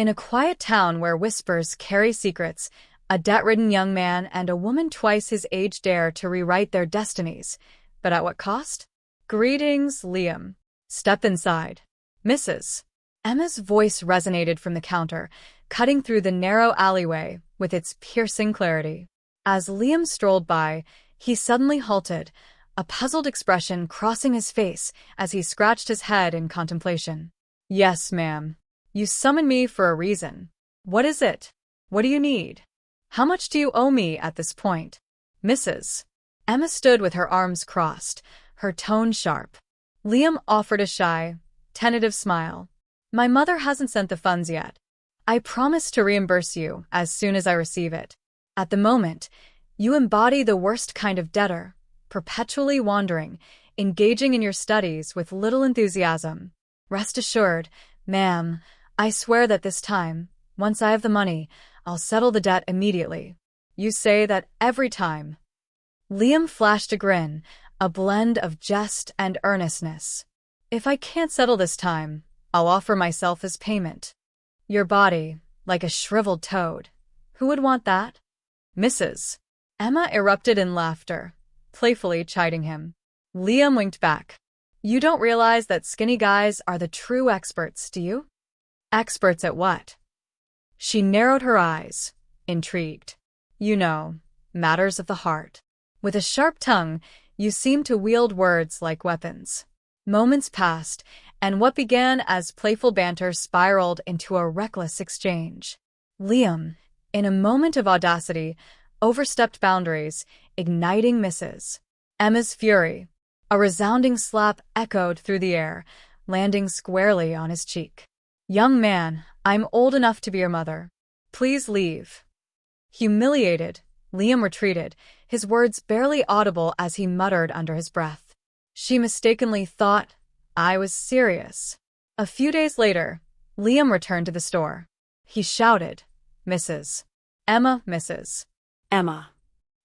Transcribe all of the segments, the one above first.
In a quiet town where whispers carry secrets, a debt-ridden young man and a woman twice his age dare to rewrite their destinies. But at what cost? Greetings, Liam. Step inside. Mrs. Emma's voice resonated from the counter, cutting through the narrow alleyway with its piercing clarity. As Liam strolled by, he suddenly halted, a puzzled expression crossing his face as he scratched his head in contemplation. Yes, ma'am. You summoned me for a reason. What is it? What do you need? How much do you owe me at this point? Mrs. Emma stood with her arms crossed, her tone sharp. Liam offered a shy, tentative smile. My mother hasn't sent the funds yet. I promise to reimburse you as soon as I receive it. At the moment, you embody the worst kind of debtor, perpetually wandering, engaging in your studies with little enthusiasm. Rest assured, ma'am, I swear that this time, once I have the money, I'll settle the debt immediately. You say that every time. Liam flashed a grin, a blend of jest and earnestness. If I can't settle this time, I'll offer myself as payment. Your body, like a shriveled toad. Who would want that? Mrs. Emma erupted in laughter, playfully chiding him. Liam winked back. You don't realize that skinny guys are the true experts, do you? Experts at what? She narrowed her eyes, intrigued. You know, matters of the heart. With a sharp tongue, you seem to wield words like weapons. Moments passed, and what began as playful banter spiraled into a reckless exchange. Liam, in a moment of audacity, overstepped boundaries, igniting Mrs. Emma's fury. A resounding slap echoed through the air, landing squarely on his cheek. Young man, I'm old enough to be your mother. Please leave. Humiliated, Liam retreated, his words barely audible as he muttered under his breath. She mistakenly thought I was serious. A few days later, Liam returned to the store. He shouted, Mrs. Emma, Mrs. Emma.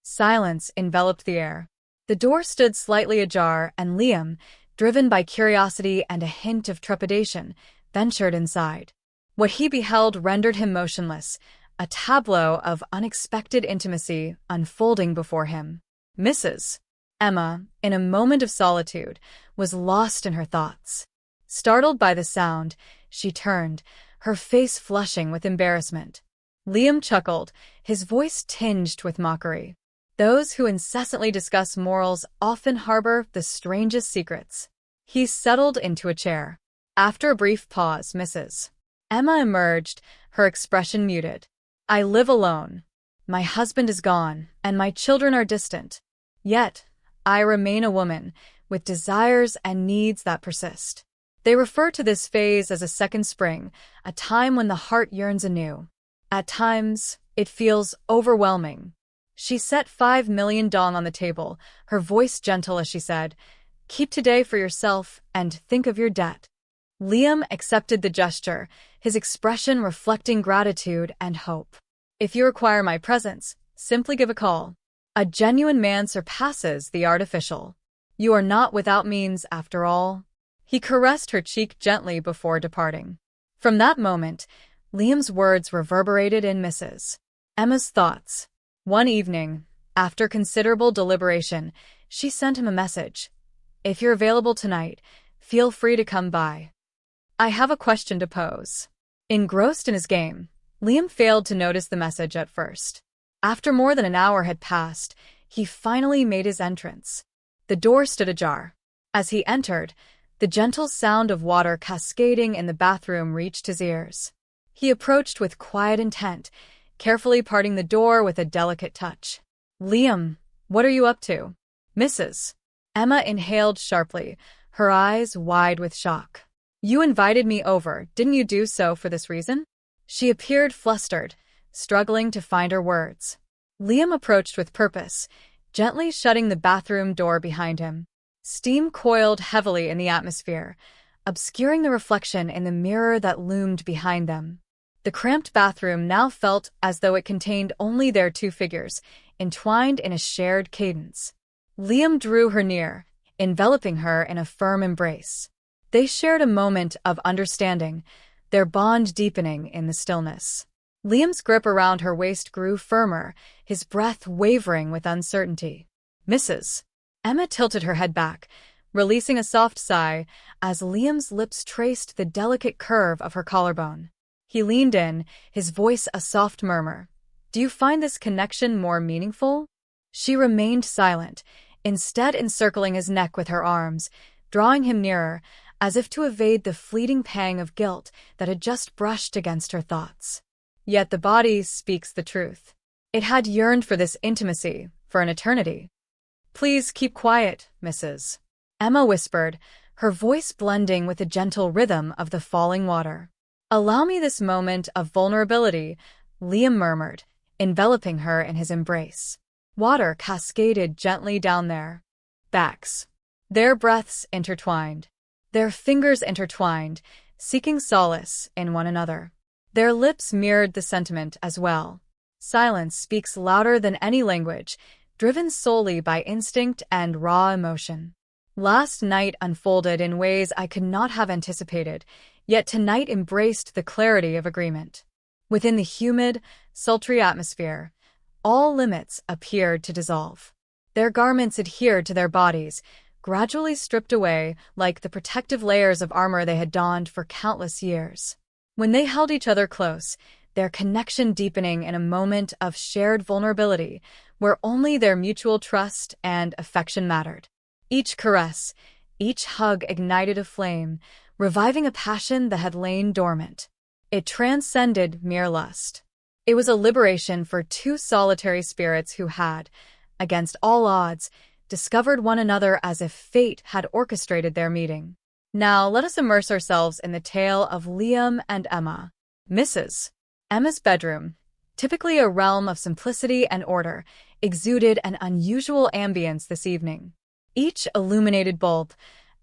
Silence enveloped the air. The door stood slightly ajar, and Liam, driven by curiosity and a hint of trepidation, ventured inside. What he beheld rendered him motionless, a tableau of unexpected intimacy unfolding before him. Mrs. Emma, in a moment of solitude, was lost in her thoughts. Startled by the sound, she turned, her face flushing with embarrassment. Liam chuckled, his voice tinged with mockery. Those who incessantly discuss morals often harbor the strangest secrets. He settled into a chair. After a brief pause, Mrs. Emma emerged, her expression muted. I live alone. My husband is gone, and my children are distant. Yet, I remain a woman, with desires and needs that persist. They refer to this phase as a second spring, a time when the heart yearns anew. At times, it feels overwhelming. She set 5 million dong on the table, her voice gentle as she said, Keep today for yourself and think of your debt. Liam accepted the gesture, his expression reflecting gratitude and hope. If you require my presence, simply give a call. A genuine man surpasses the artificial. You are not without means, after all. He caressed her cheek gently before departing. From that moment, Liam's words reverberated in Mrs. Emma's thoughts. One evening, after considerable deliberation, she sent him a message. If you're available tonight, feel free to come by. I have a question to pose. Engrossed in his game, Liam failed to notice the message at first. After more than an hour had passed, he finally made his entrance. The door stood ajar. As he entered, the gentle sound of water cascading in the bathroom reached his ears. He approached with quiet intent, carefully parting the door with a delicate touch. Liam, what are you up to? Mrs. Emma inhaled sharply, her eyes wide with shock. You invited me over, didn't you do so for this reason? She appeared flustered, struggling to find her words. Liam approached with purpose, gently shutting the bathroom door behind him. Steam coiled heavily in the atmosphere, obscuring the reflection in the mirror that loomed behind them. The cramped bathroom now felt as though it contained only their two figures, entwined in a shared cadence. Liam drew her near, enveloping her in a firm embrace. They shared a moment of understanding, their bond deepening in the stillness. Liam's grip around her waist grew firmer, his breath wavering with uncertainty. "Mrs." Emma tilted her head back, releasing a soft sigh as Liam's lips traced the delicate curve of her collarbone. He leaned in, his voice a soft murmur. "Do you find this connection more meaningful?" She remained silent, instead encircling his neck with her arms, drawing him nearer, as if to evade the fleeting pang of guilt that had just brushed against her thoughts. Yet the body speaks the truth. It had yearned for this intimacy, for an eternity. "Please keep quiet, Mrs." Emma whispered, her voice blending with the gentle rhythm of the falling water. "Allow me this moment of vulnerability," Liam murmured, enveloping her in his embrace. Water cascaded gently down their backs. Their breaths intertwined. Their fingers intertwined, seeking solace in one another. Their lips mirrored the sentiment as well. Silence speaks louder than any language, driven solely by instinct and raw emotion. Last night unfolded in ways I could not have anticipated, yet tonight embraced the clarity of agreement. Within the humid, sultry atmosphere, all limits appeared to dissolve. Their garments adhered to their bodies, gradually stripped away like the protective layers of armor they had donned for countless years. When they held each other close, their connection deepening in a moment of shared vulnerability, where only their mutual trust and affection mattered. Each caress, each hug ignited a flame, reviving a passion that had lain dormant. It transcended mere lust. It was a liberation for two solitary spirits who had, against all odds, discovered one another as if fate had orchestrated their meeting. Now let us immerse ourselves in the tale of Liam and Emma. Mrs. Emma's bedroom, typically a realm of simplicity and order, exuded an unusual ambience this evening. Each illuminated bulb,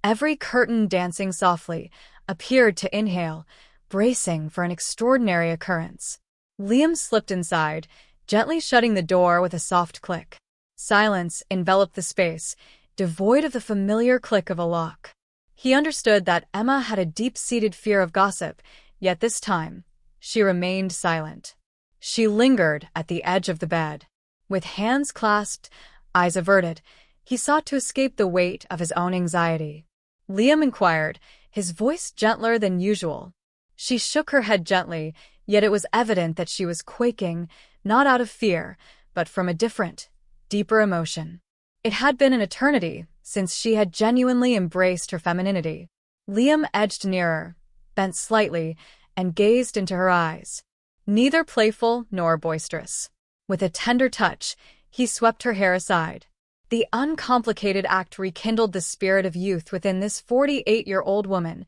every curtain dancing softly, appeared to inhale, bracing for an extraordinary occurrence. Liam slipped inside, gently shutting the door with a soft click. Silence enveloped the space, devoid of the familiar click of a lock. He understood that Emma had a deep-seated fear of gossip, yet this time, she remained silent. She lingered at the edge of the bed. With hands clasped, eyes averted, he sought to escape the weight of his own anxiety. Liam inquired, his voice gentler than usual. She shook her head gently, yet it was evident that she was quaking, not out of fear, but from a different, deeper emotion. It had been an eternity since she had genuinely embraced her femininity. Liam edged nearer, bent slightly, and gazed into her eyes. Neither playful nor boisterous. With a tender touch, he swept her hair aside. The uncomplicated act rekindled the spirit of youth within this 48-year-old woman,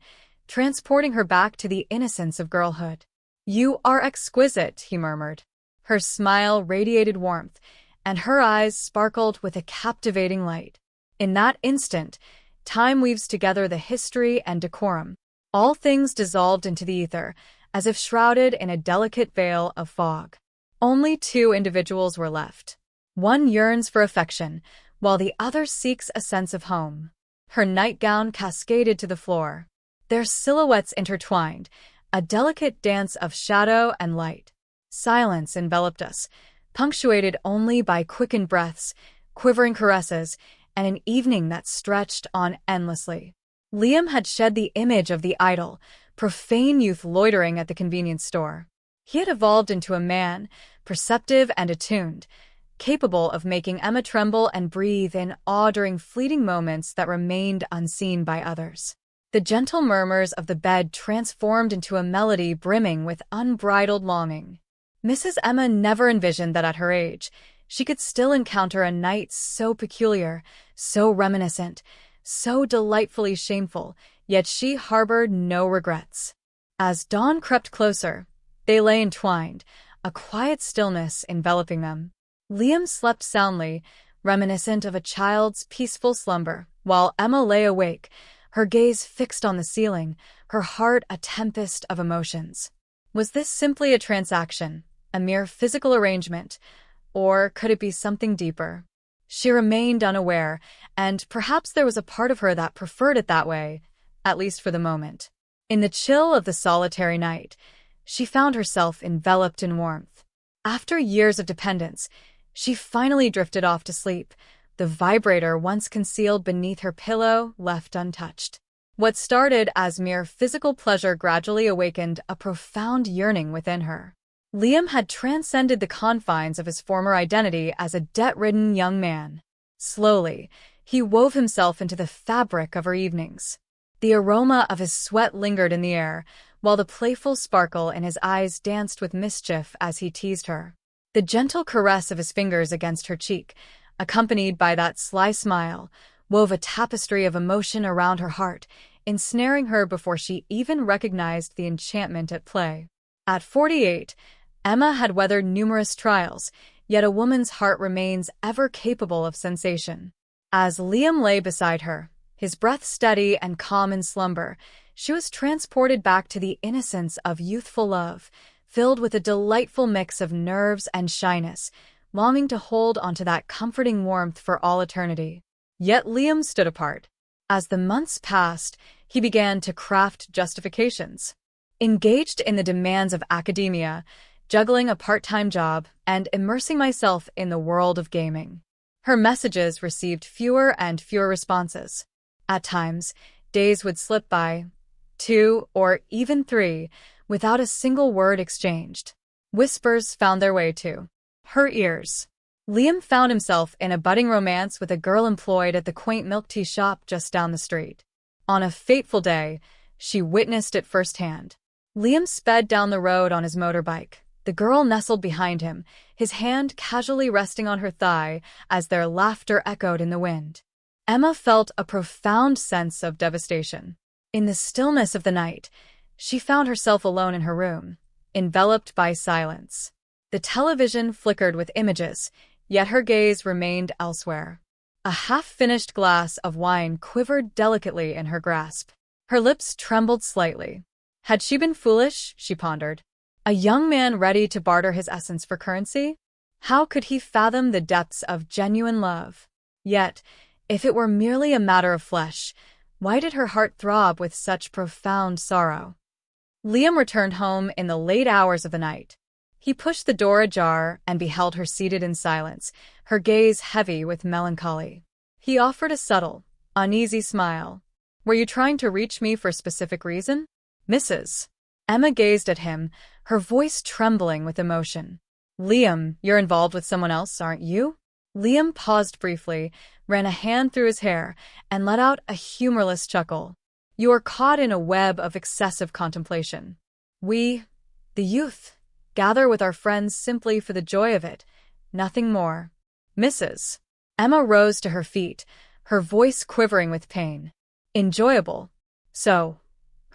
transporting her back to the innocence of girlhood. "You are exquisite," he murmured. Her smile radiated warmth, and her eyes sparkled with a captivating light. In that instant, time weaves together the history and decorum. All things dissolved into the ether, as if shrouded in a delicate veil of fog. Only two individuals were left. One yearns for affection, while the other seeks a sense of home. Her nightgown cascaded to the floor. Their silhouettes intertwined, a delicate dance of shadow and light. Silence enveloped us, punctuated only by quickened breaths, quivering caresses, and an evening that stretched on endlessly. Liam had shed the image of the idle, profane youth loitering at the convenience store. He had evolved into a man, perceptive and attuned, capable of making Emma tremble and breathe in awe during fleeting moments that remained unseen by others. The gentle murmurs of the bed transformed into a melody brimming with unbridled longing. Mrs. Emma never envisioned that at her age, she could still encounter a night so peculiar, so reminiscent, so delightfully shameful, yet she harbored no regrets. As dawn crept closer, they lay entwined, a quiet stillness enveloping them. Liam slept soundly, reminiscent of a child's peaceful slumber, while Emma lay awake, her gaze fixed on the ceiling, her heart a tempest of emotions. Was this simply a transaction, a mere physical arrangement, or could it be something deeper? She remained unaware, and perhaps there was a part of her that preferred it that way, at least for the moment. In the chill of the solitary night, she found herself enveloped in warmth. After years of dependence, she finally drifted off to sleep, the vibrator once concealed beneath her pillow left untouched. What started as mere physical pleasure gradually awakened a profound yearning within her. Liam had transcended the confines of his former identity as a debt-ridden young man. Slowly, he wove himself into the fabric of her evenings. The aroma of his sweat lingered in the air, while the playful sparkle in his eyes danced with mischief as he teased her. The gentle caress of his fingers against her cheek, accompanied by that sly smile, wove a tapestry of emotion around her heart, ensnaring her before she even recognized the enchantment at play. At 48, Emma had weathered numerous trials, yet a woman's heart remains ever capable of sensation. As Liam lay beside her, his breath steady and calm in slumber, she was transported back to the innocence of youthful love, filled with a delightful mix of nerves and shyness, longing to hold onto that comforting warmth for all eternity. Yet Liam stood apart. As the months passed, he began to craft justifications. Engaged in the demands of academia, juggling a part-time job, and immersing myself in the world of gaming. Her messages received fewer and fewer responses. At times, days would slip by, 2 or even 3, without a single word exchanged. Whispers found their way to her ears. Liam found himself in a budding romance with a girl employed at the quaint milk tea shop just down the street. On a fateful day, she witnessed it firsthand. Liam sped down the road on his motorbike. The girl nestled behind him, his hand casually resting on her thigh as their laughter echoed in the wind. Emma felt a profound sense of devastation. In the stillness of the night, she found herself alone in her room, enveloped by silence. The television flickered with images, yet her gaze remained elsewhere. A half-finished glass of wine quivered delicately in her grasp. Her lips trembled slightly. Had she been foolish, she pondered? A young man ready to barter his essence for currency? How could he fathom the depths of genuine love? Yet, if it were merely a matter of flesh, why did her heart throb with such profound sorrow? Liam returned home in the late hours of the night. He pushed the door ajar and beheld her seated in silence, her gaze heavy with melancholy. He offered a subtle, uneasy smile. "Were you trying to reach me for a specific reason, Mrs.?" Emma gazed at him, her voice trembling with emotion. "Liam, you're involved with someone else, aren't you?" Liam paused briefly, ran a hand through his hair, and let out a humorless chuckle. "You are caught in a web of excessive contemplation. We, the youth, gather with our friends simply for the joy of it, nothing more. Mrs." Emma rose to her feet, her voice quivering with pain. "Enjoyable. So,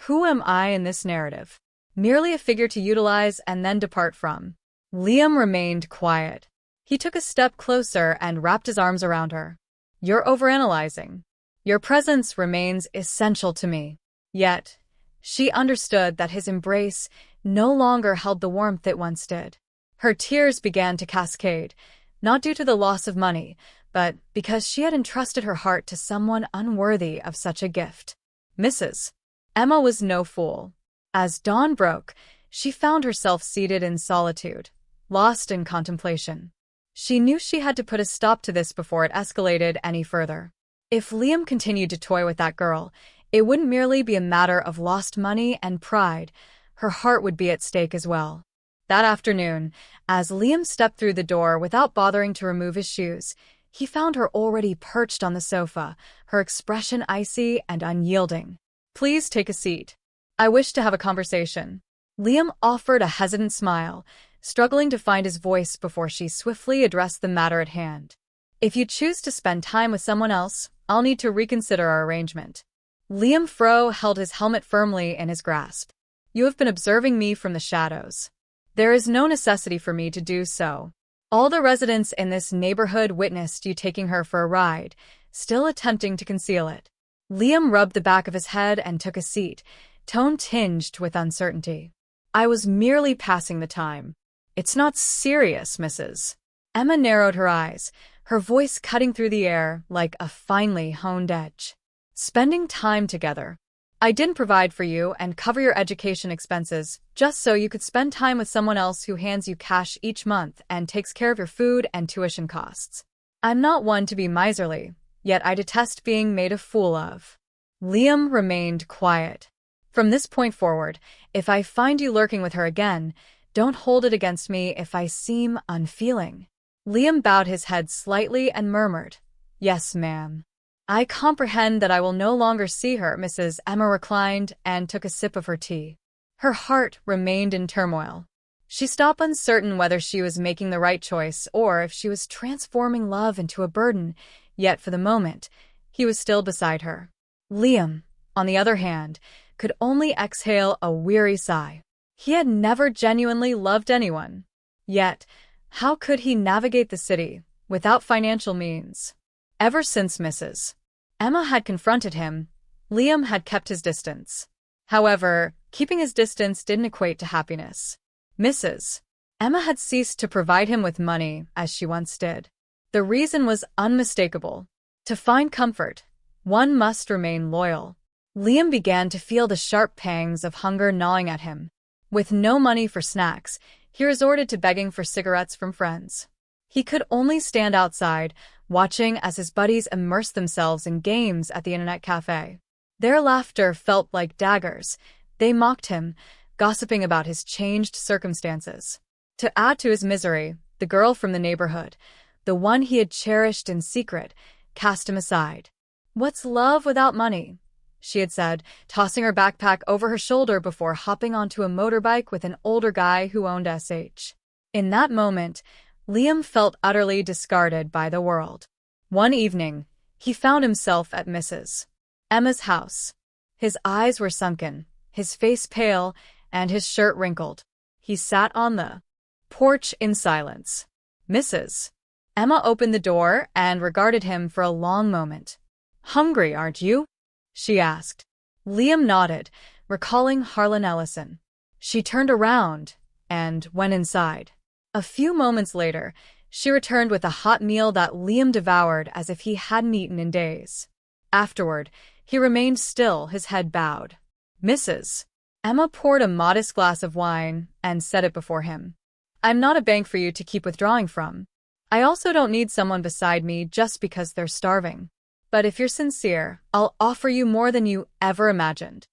who am I in this narrative? Merely a figure to utilize and then depart from?" Liam remained quiet. He took a step closer and wrapped his arms around her. "You're overanalyzing. Your presence remains essential to me." Yet, she understood that his embrace no longer held the warmth it once did. Her tears began to cascade, not due to the loss of money, but because she had entrusted her heart to someone unworthy of such a gift. Mrs. Emma was no fool. As dawn broke, she found herself seated in solitude, lost in contemplation. She knew she had to put a stop to this before it escalated any further. If Liam continued to toy with that girl, it wouldn't merely be a matter of lost money and pride. Her heart would be at stake as well. That afternoon, as Liam stepped through the door without bothering to remove his shoes, he found her already perched on the sofa, her expression icy and unyielding. "Please take a seat. I wish to have a conversation." Liam offered a hesitant smile, struggling to find his voice before she swiftly addressed the matter at hand. "If you choose to spend time with someone else, I'll need to reconsider our arrangement." Liam Froh held his helmet firmly in his grasp. "You have been observing me from the shadows. There is no necessity for me to do so. All the residents in this neighborhood witnessed you taking her for a ride, still attempting to conceal it." Liam rubbed the back of his head and took a seat, tone tinged with uncertainty. "I was merely passing the time. It's not serious, Mrs." Emma narrowed her eyes, her voice cutting through the air like a finely honed edge. "Spending time together. I didn't provide for you and cover your education expenses just so you could spend time with someone else who hands you cash each month and takes care of your food and tuition costs. I'm not one to be miserly, yet I detest being made a fool of." Liam remained quiet. "From this point forward, if I find you lurking with her again, don't hold it against me if I seem unfeeling." Liam bowed his head slightly and murmured, "Yes, ma'am." "I comprehend that I will no longer see her." Mrs. Emma reclined and took a sip of her tea. Her heart remained in turmoil. She stopped, uncertain whether she was making the right choice or if she was transforming love into a burden, yet for the moment, he was still beside her. Liam, on the other hand, could only exhale a weary sigh. He had never genuinely loved anyone. Yet, how could he navigate the city without financial means? Ever since Mrs. Emma had confronted him, Liam had kept his distance. However, keeping his distance didn't equate to happiness. Mrs. Emma had ceased to provide him with money as she once did. The reason was unmistakable. To find comfort, one must remain loyal. Liam began to feel the sharp pangs of hunger gnawing at him. With no money for snacks, he resorted to begging for cigarettes from friends. He could only stand outside, watching as his buddies immersed themselves in games at the internet cafe. Their laughter felt like daggers. They mocked him, gossiping about his changed circumstances. To add to his misery, the girl from the neighborhood, the one he had cherished in secret, cast him aside. "What's love without money?" she had said, tossing her backpack over her shoulder before hopping onto a motorbike with an older guy who owned SH. In that moment, Liam felt utterly discarded by the world. One evening, he found himself at Mrs. Emma's house. His eyes were sunken, his face pale, and his shirt wrinkled. He sat on the porch in silence. Mrs. Emma opened the door and regarded him for a long moment. "Hungry, aren't you?" she asked. Liam nodded, recalling Harlan Ellison. She turned around and went inside. A few moments later, she returned with a hot meal that Liam devoured as if he hadn't eaten in days. Afterward, he remained still, his head bowed. Mrs. Emma poured a modest glass of wine and set it before him. "I'm not a bank for you to keep withdrawing from. I also don't need someone beside me just because they're starving. But if you're sincere, I'll offer you more than you ever imagined."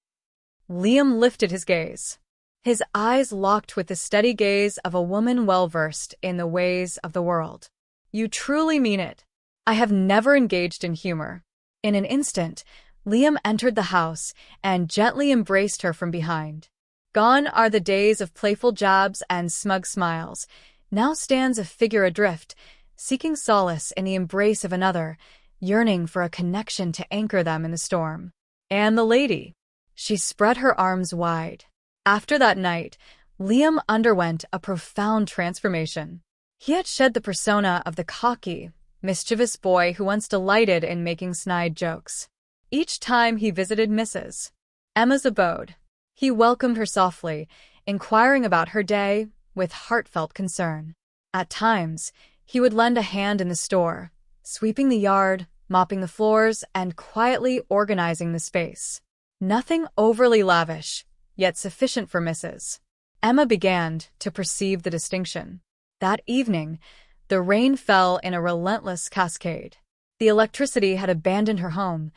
Liam lifted his gaze. His eyes locked with the steady gaze of a woman well-versed in the ways of the world. "You truly mean it?" "I have never engaged in humor." In an instant, Liam entered the house and gently embraced her from behind. Gone are the days of playful jabs and smug smiles. Now stands a figure adrift, seeking solace in the embrace of another, yearning for a connection to anchor them in the storm. And the lady. She spread her arms wide. After that night, Liam underwent a profound transformation. He had shed the persona of the cocky, mischievous boy who once delighted in making snide jokes. Each time he visited Mrs. Emma's abode, he welcomed her softly, inquiring about her day with heartfelt concern. At times, he would lend a hand in the store, sweeping the yard, mopping the floors, and quietly organizing the space. Nothing overly lavish, yet sufficient for Mrs. Emma began to perceive the distinction. That evening, the rain fell in a relentless cascade. The electricity had abandoned her home,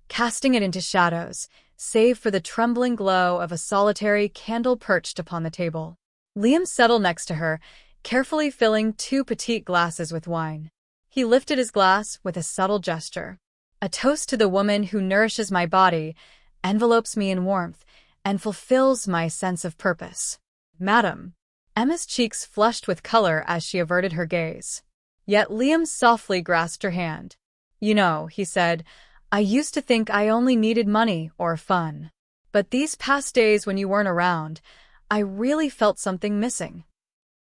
casting it into shadows, save for the trembling glow of a solitary candle perched upon the table. Liam settled next to her, carefully filling 2 petite glasses with wine. He lifted his glass with a subtle gesture. "A toast to the woman who nourishes my body, envelopes me in warmth, and fulfills my sense of purpose." "Madam." Emma's cheeks flushed with color as she averted her gaze. Yet Liam softly grasped her hand. "You know," he said, "I used to think I only needed money or fun. But these past days when you weren't around, I really felt something missing."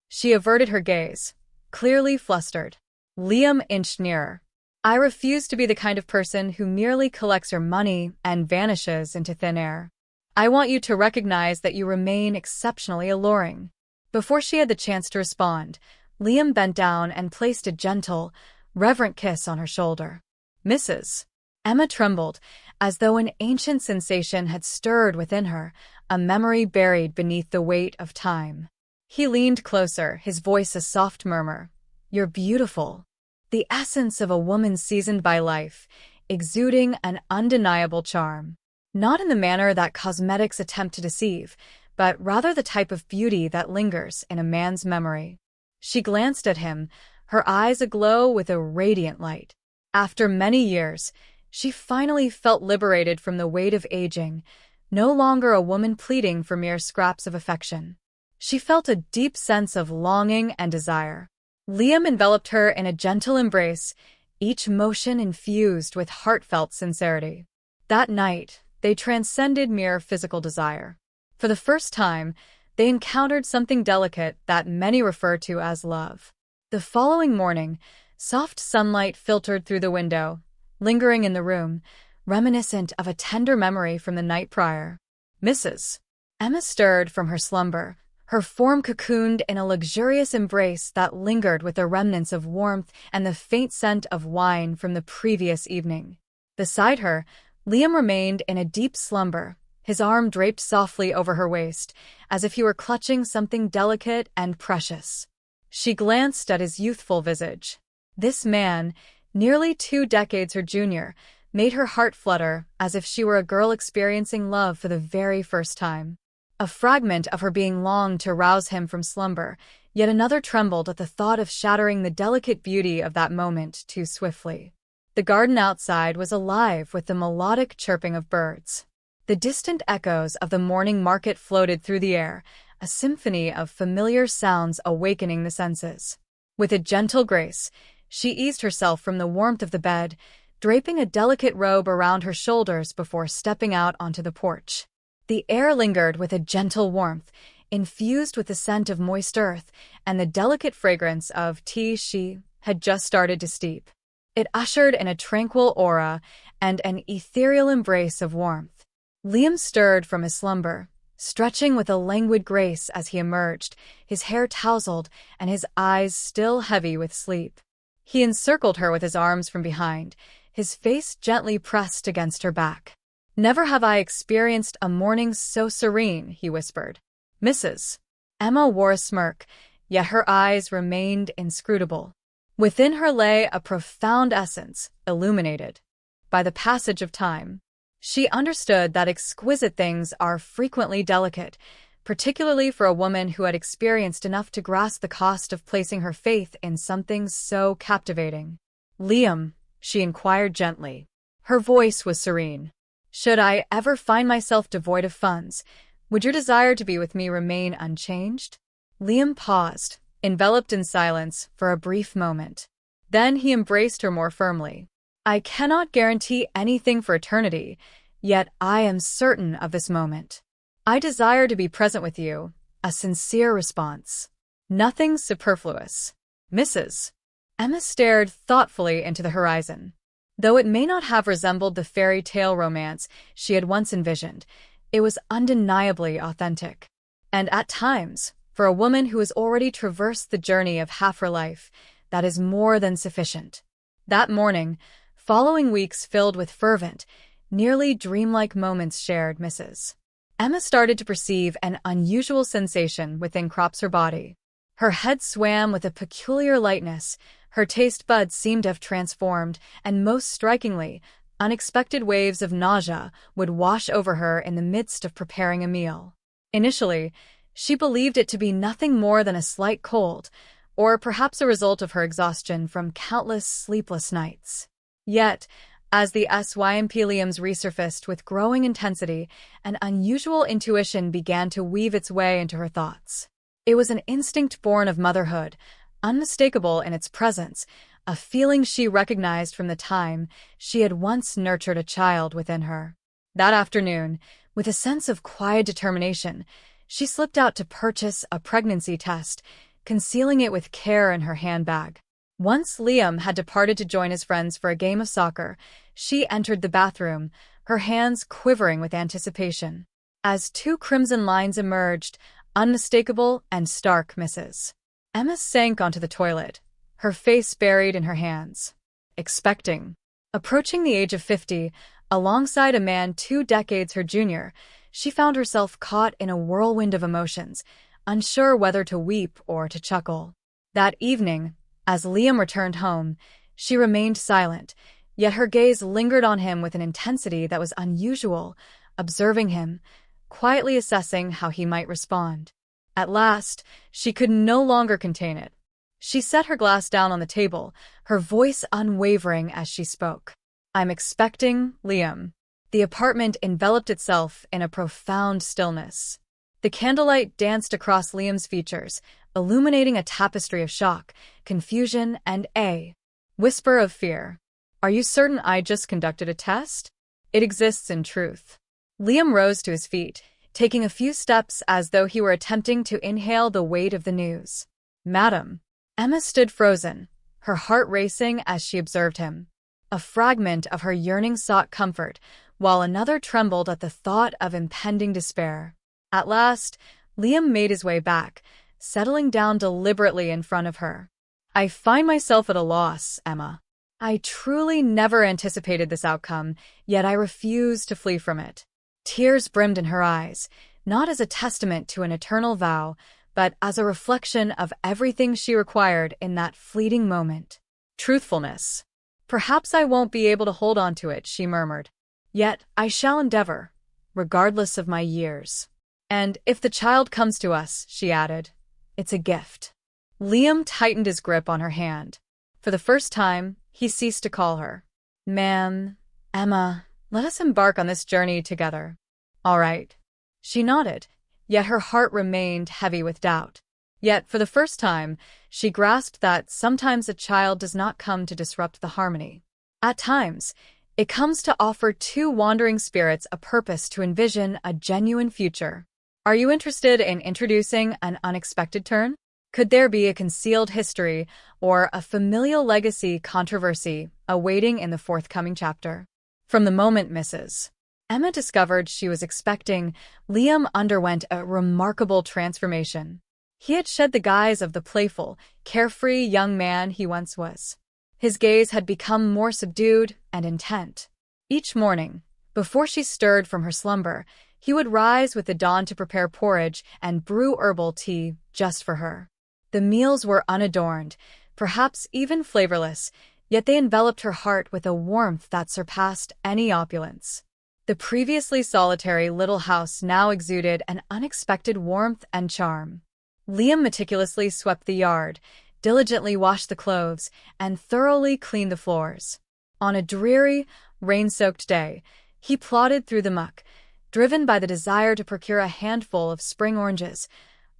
She averted her gaze, clearly flustered. Liam inched nearer. "I refuse to be the kind of person who merely collects your money and vanishes into thin air. I want you to recognize that you remain exceptionally alluring." Before she had the chance to respond, Liam bent down and placed a gentle, reverent kiss on her shoulder. Mrs. Emma trembled, as though an ancient sensation had stirred within her, a memory buried beneath the weight of time. He leaned closer, his voice a soft murmur. "You're beautiful." The essence of a woman seasoned by life, exuding an undeniable charm. Not in the manner that cosmetics attempt to deceive, but rather the type of beauty that lingers in a man's memory. She glanced at him, her eyes aglow with a radiant light. After many years, she finally felt liberated from the weight of aging, no longer a woman pleading for mere scraps of affection. She felt a deep sense of longing and desire. Liam enveloped her in a gentle embrace, each motion infused with heartfelt sincerity. That night, they transcended mere physical desire. For the first time, they encountered something delicate that many refer to as love. The following morning, soft sunlight filtered through the window, lingering in the room, reminiscent of a tender memory from the night prior. "Mrs." Emma stirred from her slumber, her form cocooned in a luxurious embrace that lingered with the remnants of warmth and the faint scent of wine from the previous evening. Beside her, Liam remained in a deep slumber, his arm draped softly over her waist, as if he were clutching something delicate and precious. She glanced at his youthful visage. This man, nearly 2 decades her junior, made her heart flutter as if she were a girl experiencing love for the very first time. A fragment of her being longed to rouse him from slumber, yet another trembled at the thought of shattering the delicate beauty of that moment too swiftly. The garden outside was alive with the melodic chirping of birds. The distant echoes of the morning market floated through the air, a symphony of familiar sounds awakening the senses. With a gentle grace, she eased herself from the warmth of the bed, draping a delicate robe around her shoulders before stepping out onto the porch. The air lingered with a gentle warmth, infused with the scent of moist earth and the delicate fragrance of tea she had just started to steep. It ushered in a tranquil aura and an ethereal embrace of warmth. Liam stirred from his slumber, stretching with a languid grace as he emerged, his hair tousled and his eyes still heavy with sleep. He encircled her with his arms from behind, his face gently pressed against her back. "Never have I experienced a morning so serene," he whispered. "Mrs." Emma wore a smirk, yet her eyes remained inscrutable. Within her lay a profound essence, illuminated by the passage of time. She understood that exquisite things are frequently delicate, particularly for a woman who had experienced enough to grasp the cost of placing her faith in something so captivating. "Liam," she inquired gently. Her voice was serene. "Should I ever find myself devoid of funds, would your desire to be with me remain unchanged?" Liam paused, enveloped in silence, for a brief moment. Then he embraced her more firmly. "I cannot guarantee anything for eternity, yet I am certain of this moment. I desire to be present with you, a sincere response. Nothing superfluous." "Mrs." Emma stared thoughtfully into the horizon. Though it may not have resembled the fairy tale romance she had once envisioned, it was undeniably authentic. And at times, for a woman who has already traversed the journey of half her life, that is more than sufficient. That morning, following weeks filled with fervent, nearly dreamlike moments shared, Mrs. Emma started to perceive an unusual sensation within her body. Her head swam with a peculiar lightness, her taste buds seemed to have transformed, and most strikingly, unexpected waves of nausea would wash over her in the midst of preparing a meal. Initially, she believed it to be nothing more than a slight cold, or perhaps a result of her exhaustion from countless sleepless nights. Yet, as the Liam's resurfaced with growing intensity, an unusual intuition began to weave its way into her thoughts. It was an instinct born of motherhood, unmistakable in its presence, a feeling she recognized from the time she had once nurtured a child within her. That afternoon, with a sense of quiet determination, she slipped out to purchase a pregnancy test, concealing it with care in her handbag. Once Liam had departed to join his friends for a game of soccer, she entered the bathroom, her hands quivering with anticipation. As 2 crimson lines emerged, unmistakable and stark, Mrs. Emma sank onto the toilet, her face buried in her hands. Expecting. Approaching the age of 50, Alongside a man 2 decades her junior, she found herself caught in a whirlwind of emotions, unsure whether to weep or to chuckle. That evening, as Liam returned home, she remained silent, yet her gaze lingered on him with an intensity that was unusual, observing him, quietly assessing how he might respond. At last, she could no longer contain it. She set her glass down on the table, her voice unwavering as she spoke. "I'm expecting Liam." The apartment enveloped itself in a profound stillness. The candlelight danced across Liam's features, illuminating a tapestry of shock, confusion, and a whisper of fear. "Are you certain I just conducted a test? It exists in truth." Liam rose to his feet, taking a few steps as though he were attempting to inhale the weight of the news. "Madam." Emma stood frozen, her heart racing as she observed him. A fragment of her yearning sought comfort, while another trembled at the thought of impending despair. At last, Liam made his way back, settling down deliberately in front of her. "I find myself at a loss, Emma. I truly never anticipated this outcome, yet I refuse to flee from it." Tears brimmed in her eyes, not as a testament to an eternal vow, but as a reflection of everything she required in that fleeting moment. "Truthfulness. Perhaps I won't be able to hold on to it," she murmured. "Yet I shall endeavor, regardless of my years. And if the child comes to us," she added, "it's a gift." Liam tightened his grip on her hand. For the first time, he ceased to call her "Ma'am, Emma, let us embark on this journey together." "All right." She nodded, yet her heart remained heavy with doubt. Yet, for the first time, she grasped that sometimes a child does not come to disrupt the harmony. At times, it comes to offer two wandering spirits a purpose to envision a genuine future. Are you interested in introducing an unexpected turn? Could there be a concealed history or a familial legacy controversy awaiting in the forthcoming chapter? From the moment Mrs. Emma discovered she was expecting, Liam underwent a remarkable transformation. He had shed the guise of the playful, carefree young man he once was. His gaze had become more subdued and intent. Each morning, before she stirred from her slumber, he would rise with the dawn to prepare porridge and brew herbal tea just for her. The meals were unadorned, perhaps even flavorless, yet they enveloped her heart with a warmth that surpassed any opulence. The previously solitary little house now exuded an unexpected warmth and charm. Liam meticulously swept the yard, diligently washed the clothes, and thoroughly cleaned the floors. On a dreary, rain-soaked day, he plodded through the muck, driven by the desire to procure a handful of spring oranges,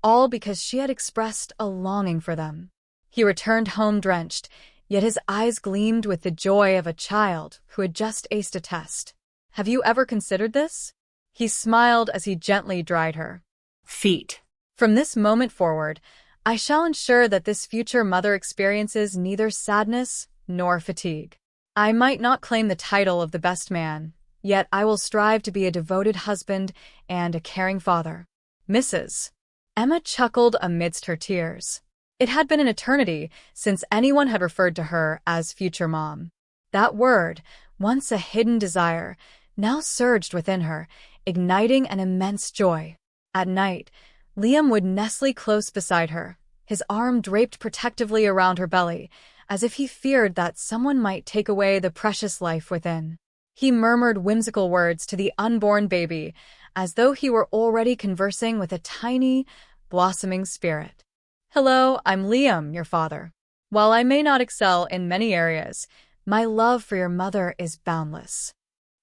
all because she had expressed a longing for them. He returned home drenched, yet his eyes gleamed with the joy of a child who had just aced a test. "Have you ever considered this?" He smiled as he gently dried her feet. "From this moment forward, I shall ensure that this future mother experiences neither sadness nor fatigue. I might not claim the title of the best man, yet I will strive to be a devoted husband and a caring father." Mrs. Emma chuckled amidst her tears. It had been an eternity since anyone had referred to her as future mom. That word, once a hidden desire, now surged within her, igniting an immense joy. At night, Liam would nestle close beside her, his arm draped protectively around her belly, as if he feared that someone might take away the precious life within. He murmured whimsical words to the unborn baby, as though he were already conversing with a tiny, blossoming spirit. "Hello, I'm Liam, your father. While I may not excel in many areas, my love for your mother is boundless.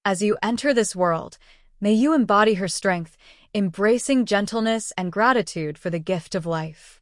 As you enter this world, may you embody her strength, embracing gentleness and gratitude for the gift of life."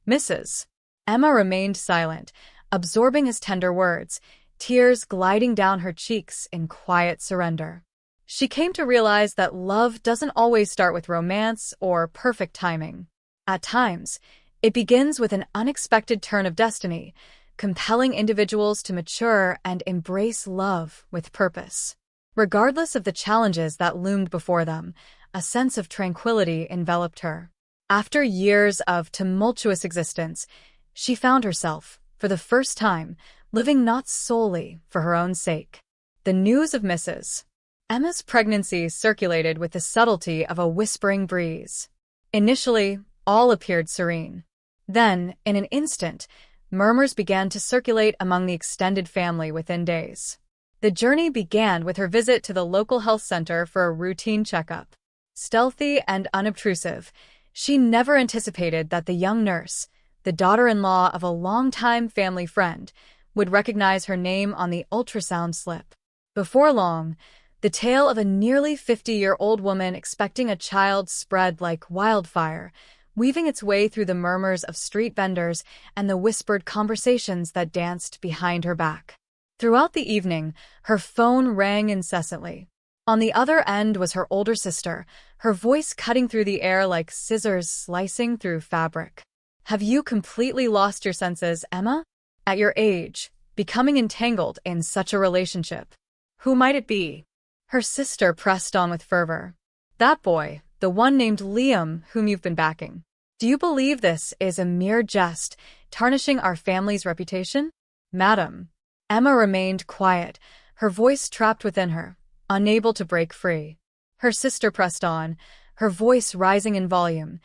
Mrs. Emma remained silent, absorbing his tender words, tears gliding down her cheeks in quiet surrender. She came to realize that love doesn't always start with romance or perfect timing. At times, it begins with an unexpected turn of destiny, compelling individuals to mature and embrace love with purpose. Regardless of the challenges that loomed before them, a sense of tranquility enveloped her. After years of tumultuous existence, she found herself, for the first time, living not solely for her own sake. The news of Mrs. Emma's pregnancy circulated with the subtlety of a whispering breeze. Initially, all appeared serene. Then, in an instant, murmurs began to circulate among the extended family within days. The journey began with her visit to the local health center for a routine checkup. Stealthy and unobtrusive, she never anticipated that the young nurse, the daughter-in-law of a longtime family friend, would recognize her name on the ultrasound slip. Before long, the tale of a nearly 50-year-old woman expecting a child spread like wildfire, weaving its way through the murmurs of street vendors and the whispered conversations that danced behind her back. Throughout the evening, her phone rang incessantly. On the other end was her older sister, her voice cutting through the air like scissors slicing through fabric. "Have you completely lost your senses, Emma? At your age, becoming entangled in such a relationship. Who might it be?" Her sister pressed on with fervor. "That boy, the one named Liam, whom you've been backing. Do you believe this is a mere jest, tarnishing our family's reputation?" "Madam." Emma remained quiet, her voice trapped within her, unable to break free. Her sister pressed on, her voice rising in volume,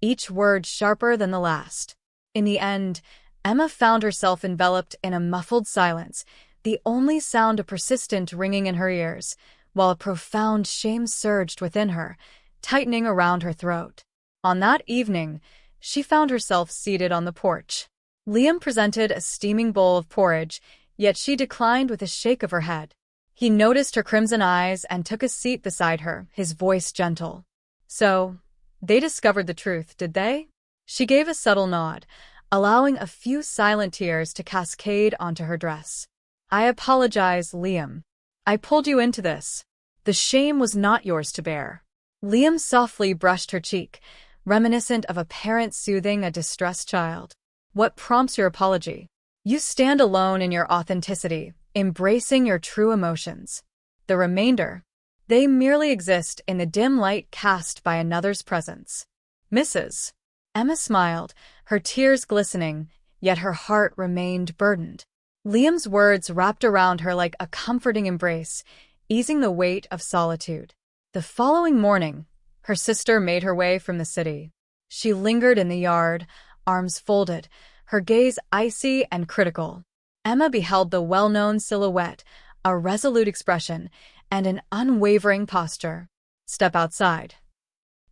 each word sharper than the last. In the end, Emma found herself enveloped in a muffled silence, the only sound a persistent ringing in her ears, while a profound shame surged within her, tightening around her throat. On that evening, she found herself seated on the porch. Liam presented a steaming bowl of porridge, yet she declined with a shake of her head. He noticed her crimson eyes and took a seat beside her, his voice gentle. "So, they discovered the truth, did they?" She gave a subtle nod, allowing a few silent tears to cascade onto her dress. "I apologize, Liam. I pulled you into this. The shame was not yours to bear." Liam softly brushed her cheek, reminiscent of a parent soothing a distressed child. "What prompts your apology? You stand alone in your authenticity, embracing your true emotions. The remainder, they merely exist in the dim light cast by another's presence." "Mrs." Emma smiled, her tears glistening, yet her heart remained burdened. Liam's words wrapped around her like a comforting embrace, easing the weight of solitude. The following morning, her sister made her way from the city. She lingered in the yard, arms folded, her gaze icy and critical. Emma beheld the well-known silhouette, a resolute expression, and an unwavering posture. "Step outside."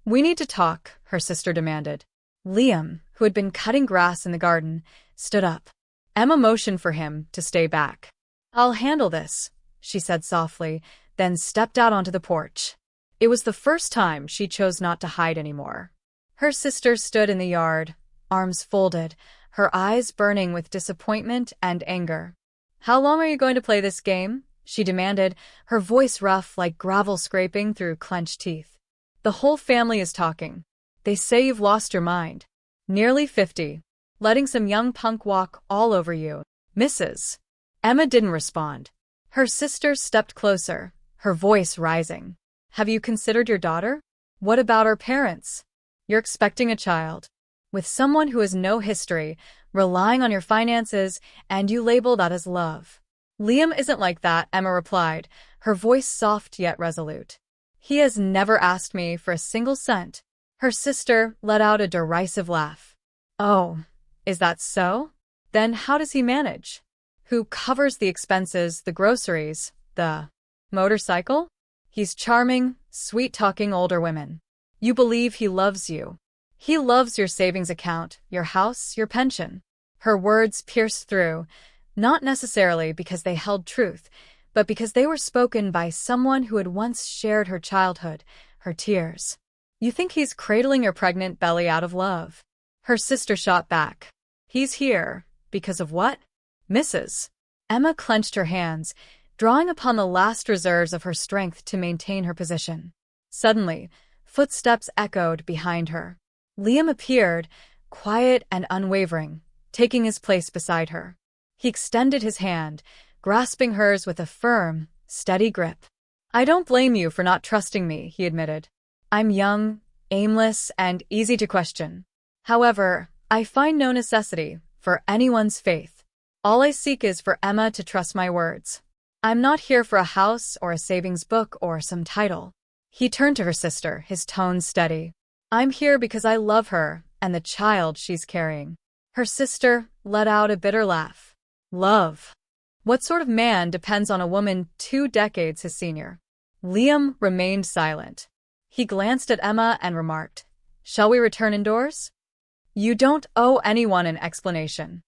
"We need to talk," her sister demanded. Liam, who had been cutting grass in the garden, stood up. Emma motioned for him to stay back. "I'll handle this," she said softly, then stepped out onto the porch. It was the first time she chose not to hide anymore. Her sister stood in the yard, arms folded, her eyes burning with disappointment and anger. "How long are you going to play this game?" she demanded, her voice rough like gravel scraping through clenched teeth. "The whole family is talking. They say you've lost your mind. Nearly 50. Letting some young punk walk all over you. Mrs." Emma didn't respond. Her sister stepped closer, her voice rising. "Have you considered your daughter? What about her parents? You're expecting a child with someone who has no history, relying on your finances, and you label that as love." "Liam isn't like that," Emma replied, her voice soft yet resolute. "He has never asked me for a single cent." Her sister let out a derisive laugh. "Oh, is that so? Then how does he manage? Who covers the expenses, the groceries, the motorcycle?" "He's charming, sweet-talking older women. You believe he loves you. He loves your savings account, your house, your pension." Her words pierced through, not necessarily because they held truth, but because they were spoken by someone who had once shared her childhood, her tears. "You think he's cradling your pregnant belly out of love?" Her sister shot back. "He's here, because of what? Mrs." Emma clenched her hands, drawing upon the last reserves of her strength to maintain her position. Suddenly, footsteps echoed behind her. Liam appeared, quiet and unwavering, taking his place beside her. He extended his hand, grasping hers with a firm, steady grip. "I don't blame you for not trusting me," he admitted. "I'm young, aimless, and easy to question. However, I find no necessity for anyone's faith. All I seek is for Emma to trust my words. I'm not here for a house or a savings book or some title. He turned to her sister, his tone steady. I'm here because I love her and the child she's carrying. Her sister let out a bitter laugh. Love. What sort of man depends on a woman 2 decades his senior? Liam remained silent. He glanced at Emma and remarked, "Shall we return indoors?" You don't owe anyone an explanation.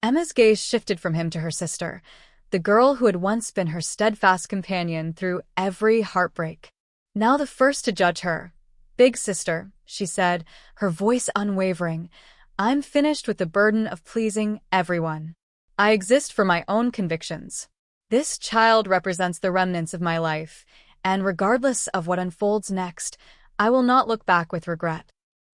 Emma's gaze shifted from him to her sister, the girl who had once been her steadfast companion through every heartbreak. Now the first to judge her. Big sister, she said, her voice unwavering, I'm finished with the burden of pleasing everyone. I exist for my own convictions. This child represents the remnants of my life, and regardless of what unfolds next, I will not look back with regret.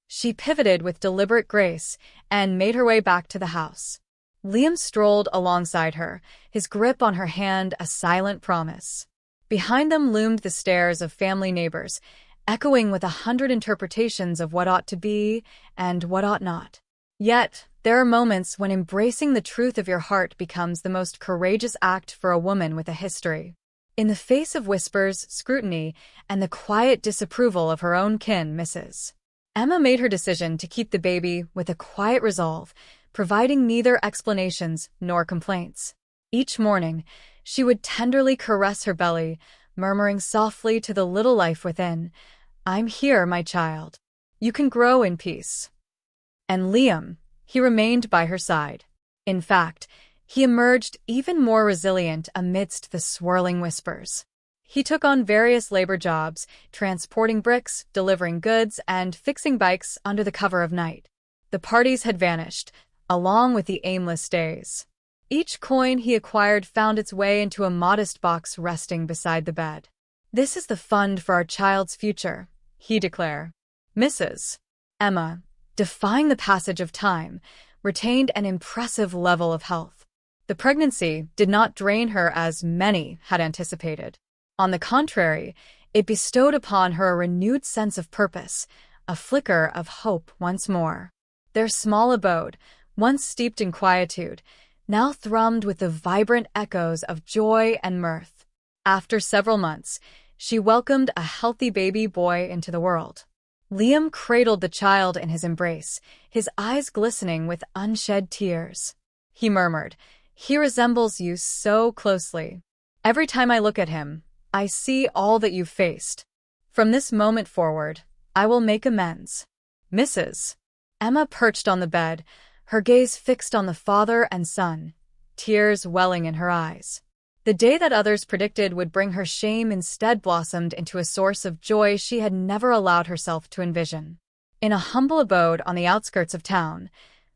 She pivoted with deliberate grace and made her way back to the house. Liam strolled alongside her, his grip on her hand a silent promise. Behind them loomed the stares of family neighbors, echoing with 100 interpretations of what ought to be and what ought not. Yet, there are moments when embracing the truth of your heart becomes the most courageous act for a woman with a history. In the face of whispers, scrutiny, and the quiet disapproval of her own kin, Mrs. Emma made her decision to keep the baby with a quiet resolve, providing neither explanations nor complaints. Each morning, she would tenderly caress her belly, murmuring softly to the little life within, I'm here, my child. You can grow in peace. And Liam, he remained by her side. In fact, he emerged even more resilient amidst the swirling whispers. He took on various labor jobs, transporting bricks, delivering goods, and fixing bikes under the cover of night. The parties had vanished, along with the aimless days. Each coin he acquired found its way into a modest box resting beside the bed. This is the fund for our child's future, he declared. Mrs. Emma, defying the passage of time, retained an impressive level of health. The pregnancy did not drain her as many had anticipated. On the contrary, it bestowed upon her a renewed sense of purpose, a flicker of hope once more. Their small abode, once steeped in quietude, now thrummed with the vibrant echoes of joy and mirth. After several months, she welcomed a healthy baby boy into the world. Liam cradled the child in his embrace, his eyes glistening with unshed tears. He murmured, He resembles you so closely. Every time I look at him, I see all that you've faced. From this moment forward, I will make amends. Mrs. Emma perched on the bed, her gaze fixed on the father and son, tears welling in her eyes. The day that others predicted would bring her shame instead blossomed into a source of joy she had never allowed herself to envision. In a humble abode on the outskirts of town,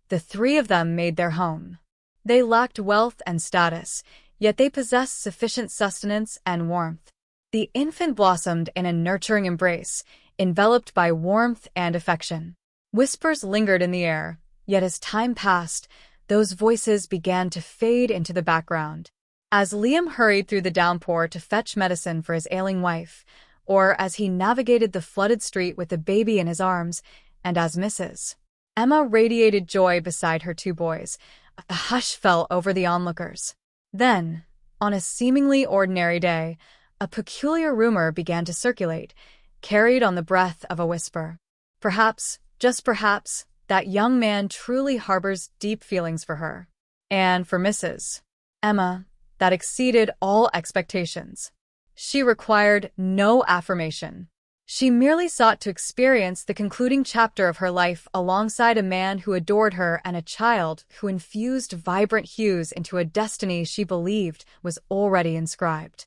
the three of them made their home. They lacked wealth and status, yet they possessed sufficient sustenance and warmth. The infant blossomed in a nurturing embrace, enveloped by warmth and affection. Whispers lingered in the air, yet as time passed, those voices began to fade into the background. As Liam hurried through the downpour to fetch medicine for his ailing wife, or as he navigated the flooded street with the baby in his arms, and as Mrs. Emma radiated joy beside her two boys, a hush fell over the onlookers. Then, on a seemingly ordinary day, a peculiar rumor began to circulate, carried on the breath of a whisper. Perhaps, just perhaps, that young man truly harbors deep feelings for her. And for Mrs. Emma, that exceeded all expectations. She required no affirmation. She merely sought to experience the concluding chapter of her life alongside a man who adored her and a child who infused vibrant hues into a destiny she believed was already inscribed.